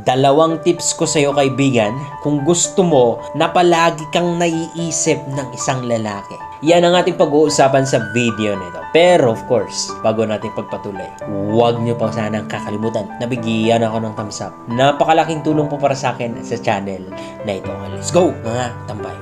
Dalawang tips ko sa'yo kaibigan kung gusto mo na palagi kang naiisip ng isang lalaki. Yan ang ating pag-uusapan sa video nito. Pero of course, bago natin pagpatuloy, huwag niyo pa sanang kakalimutan na bigyan ako ng thumbs up. Napakalaking tulong po para sa akin sa channel na ito. Let's go mga tambay!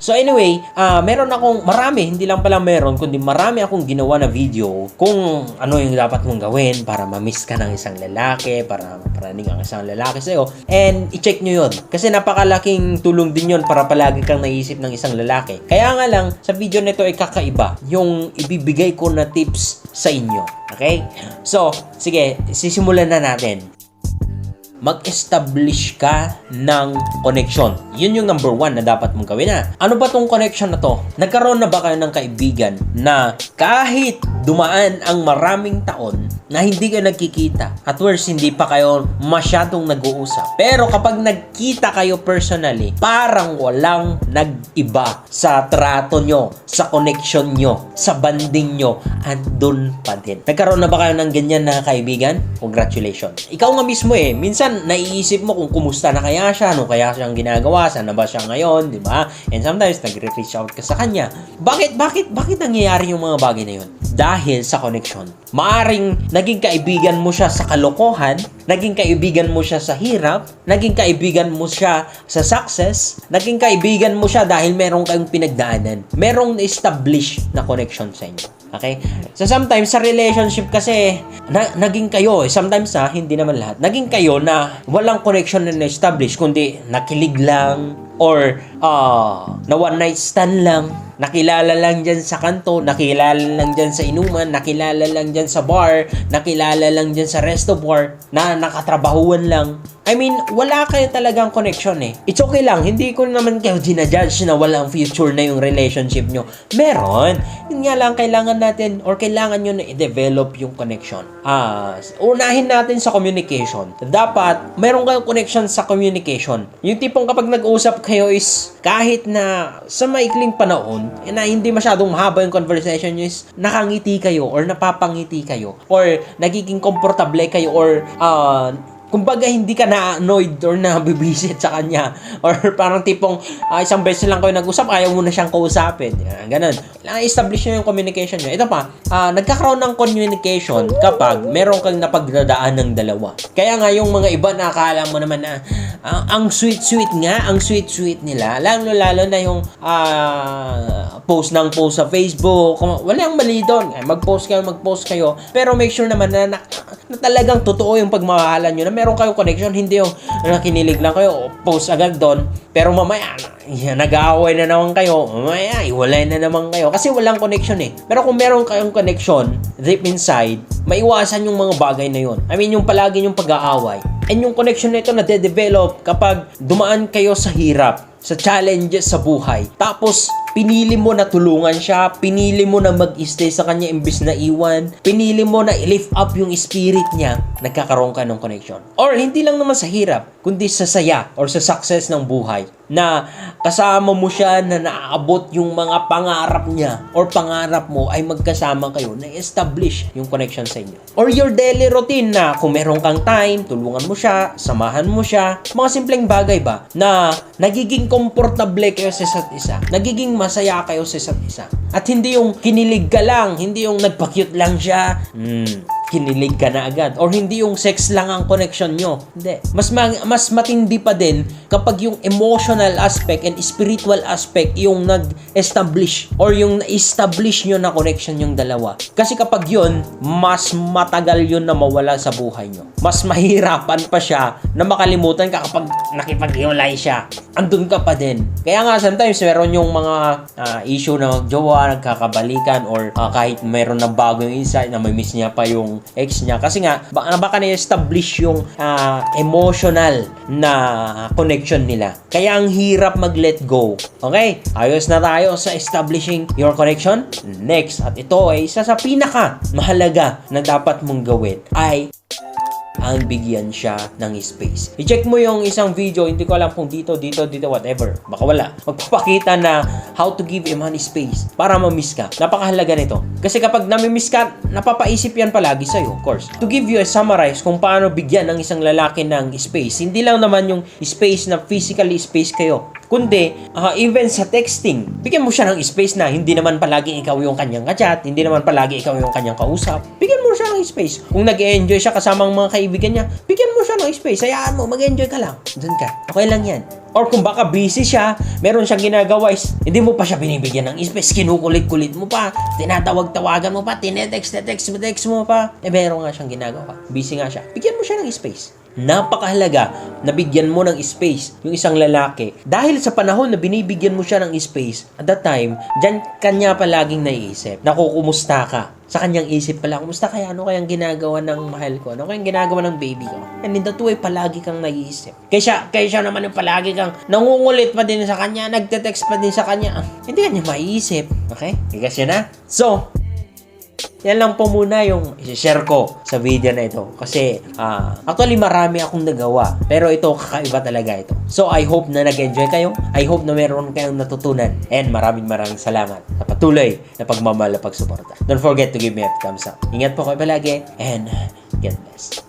So anyway, meron akong hindi lang pala meron, kundi marami akong ginawa na video kung ano yung dapat mong gawin para ma-miss ka ng isang lalaki, para maparaning ang isang lalaki sa'yo. And i-check nyo yun. Kasi napakalaking tulong din yun para palagi kang naisip ng isang lalaki. Kaya nga lang, sa video nito ay kakaiba yung ibibigay ko na tips sa inyo. Okay? So, sige, sisimulan na natin. Mag-establish ka ng connection. Yun yung number 1 na dapat mong gawin na. Ano ba tong connection na to? Nagkaroon na ba kayo ng kaibigan na kahit dumaan ang maraming taon na hindi kayo nagkikita, at worst, hindi pa kayo masyadong nag-uusap, pero kapag nagkita kayo personally, parang walang nag-iba sa trato nyo, sa connection nyo, sa banding nyo, andun pa din. Nagkaroon na ba kayo ng ganyan na kaibigan? Congratulations. Ikaw nga mismo minsan naiisip mo kung kumusta na kaya siya, ano kaya siyang ginagawa, saan na ba siya ngayon, di ba? And sometimes nagre-reach out ka sa kanya. Bakit nangyayari yung mga bagay na yun? Dahil sa connection. Maaring naging kaibigan mo siya sa kalokohan, naging kaibigan mo siya sa hirap, naging kaibigan mo siya sa success, naging kaibigan mo siya dahil meron kayong pinagdaanan. Merong establish na connection sa inyo. Okay? So sometimes sa relationship kasi naging kayo, sometimes hindi naman lahat. Naging kayo na walang connection na na-establish, kundi nakilig lang or na one night stand lang. Nakilala lang dyan sa kanto, nakilala lang dyan sa inuman, nakilala lang dyan sa bar, nakilala lang dyan sa resto bar, na nakatrabahuan lang. I mean, wala kayo talagang connection It's okay lang, hindi ko naman kayo ginajudge na walang future na yung relationship nyo. Meron. Yun nga lang, kailangan natin or kailangan nyo na i-develop yung connection. Unahin natin sa communication. Dapat, meron kayong connection sa communication. Yung tipong kapag nag-uusap kayo is kahit na sa maikling panahon, na hindi masyadong mahaba yung conversation nyo is nakangiti kayo or napapangiti kayo or nagiging komportable kayo or kumbaga hindi ka na-annoyed or nabibisit sa kanya or parang tipong isang beses lang kayo nag-usap, ayaw mo na siyang kausapin. Ganun. Establish nyo yung communication nyo. Ito pa, nagkakaroon ng communication kapag meron kang napagdadaan ng dalawa. Kaya nga yung mga iba nakakala mo naman na ang sweet-sweet nga, ang sweet-sweet nila. Lalo na yung post sa Facebook. Walang mali doon. Mag-post kayo. Pero make sure naman na talagang totoo yung pagmamahalan nyo, na meron kayong connection, hindi yung nakinilig lang kayo, post agad doon, pero mamaya, nag-aaway na naman kayo, mamaya, iwalay na naman kayo, kasi walang connection Pero kung meron kayong connection, deep inside, maiwasan yung mga bagay na yun. I mean, yung palagi yung pag-aaway. And yung connection na ito na-develop kapag dumaan kayo sa hirap, sa challenges sa buhay. Tapos, pinili mo na tulungan siya, pinili mo na mag-stay sa kanya imbis na iwan, pinili mo na i-lift up yung spirit niya, nagkakaroon ka ng connection. Or, hindi lang naman sa hirap, kundi sa saya or sa success ng buhay, na kasama mo siya, na naaabot yung mga pangarap niya or pangarap mo ay magkasama kayo, na-establish yung connection sa inyo. Or your daily routine na kung meron kang time, tulungan mo siya, samahan mo siya, mga simpleng bagay ba, na nagiging komportable kayo sa isa't isa, nagiging masaya kayo sa isa't isa. At hindi yung kinilig ka lang, hindi yung nagpa-cute lang siya, kinilig ka na agad. Or hindi yung sex lang ang connection nyo. Hindi. Mas matindi pa din kapag yung emotional aspect and spiritual aspect yung nag-establish or yung na-establish nyo na connection yung dalawa. Kasi kapag yun, mas matagal yun na mawala sa buhay nyo. Mas mahirapan pa siya na makalimutan ka kapag nakipag-iwalay siya. Andun ka pa din. Kaya nga sometimes meron yung mga issue na magjowa, nagkakabalikan, or kahit meron na bago yung insight na may miss niya pa yung ex niya. Kasi nga, baka na-establish yung emotional na connection nila. Kaya ang hirap mag-let go. Okay? Ayos na tayo sa establishing your connection. Next, at ito ay isa sa pinaka mahalaga na dapat mong gawin ay ang bigyan siya ng space. I-check mo yung isang video, hindi ko alam kung dito, whatever. Baka wala. Magpapakita na how to give a man space para ma-miss ka. Napakahalaga nito. Kasi kapag nami-miss ka, napapaisip yan palagi sa'yo, of course. To give you a summarize kung paano bigyan ng isang lalaki ng space, hindi lang naman yung space na physically space kayo, kundi even sa texting, bigyan mo siya ng space na hindi naman palagi ikaw yung kanyang ka-chat, hindi naman palagi ikaw yung kanyang kausap. Bigyan mo siya ng space. Kung nag-enjoy siya kasama ang mga kaibigan niya, bigyan mo siya ng space. Hayaan mo, mag-enjoy ka lang. Doon ka. Okay lang yan. Or kung baka busy siya, meron siyang ginagawa, hindi mo pa siya binibigyan ng space, kinukulit-kulit mo pa, tinatawag-tawagan mo pa, tinetext mo pa, meron nga siyang ginagawa. Busy nga siya. Bigyan mo siya ng space. Napakahalaga na bigyan mo ng space yung isang lalaki. Dahil sa panahon na binibigyan mo siya ng space, at that time, dyan kanya palaging naiisip. Nakukumusta ka. Sa kanyang isip pala, kumusta kaya? Ano kayang ginagawa ng mahal ko? Ano kayang ginagawa ng baby ko? And in that way, palagi kang naiisip. Kaya siya naman yung palagi kang nangungulit pa din sa kanya, nagte-text pa din sa kanya. Hindi kanya maiisip. Okay? Igas yun na. So, yan lang po muna yung i-share ko sa video na ito. Kasi, actually marami akong nagawa. Pero ito, kakaiba talaga ito. So, I hope na nag-enjoy kayo. I hope na meron kayong natutunan. And maraming salamat sa patuloy na pagmamahal at pagsuporta. Don't forget to give me a thumbs up. Ingat po kayo palagi. And God bless.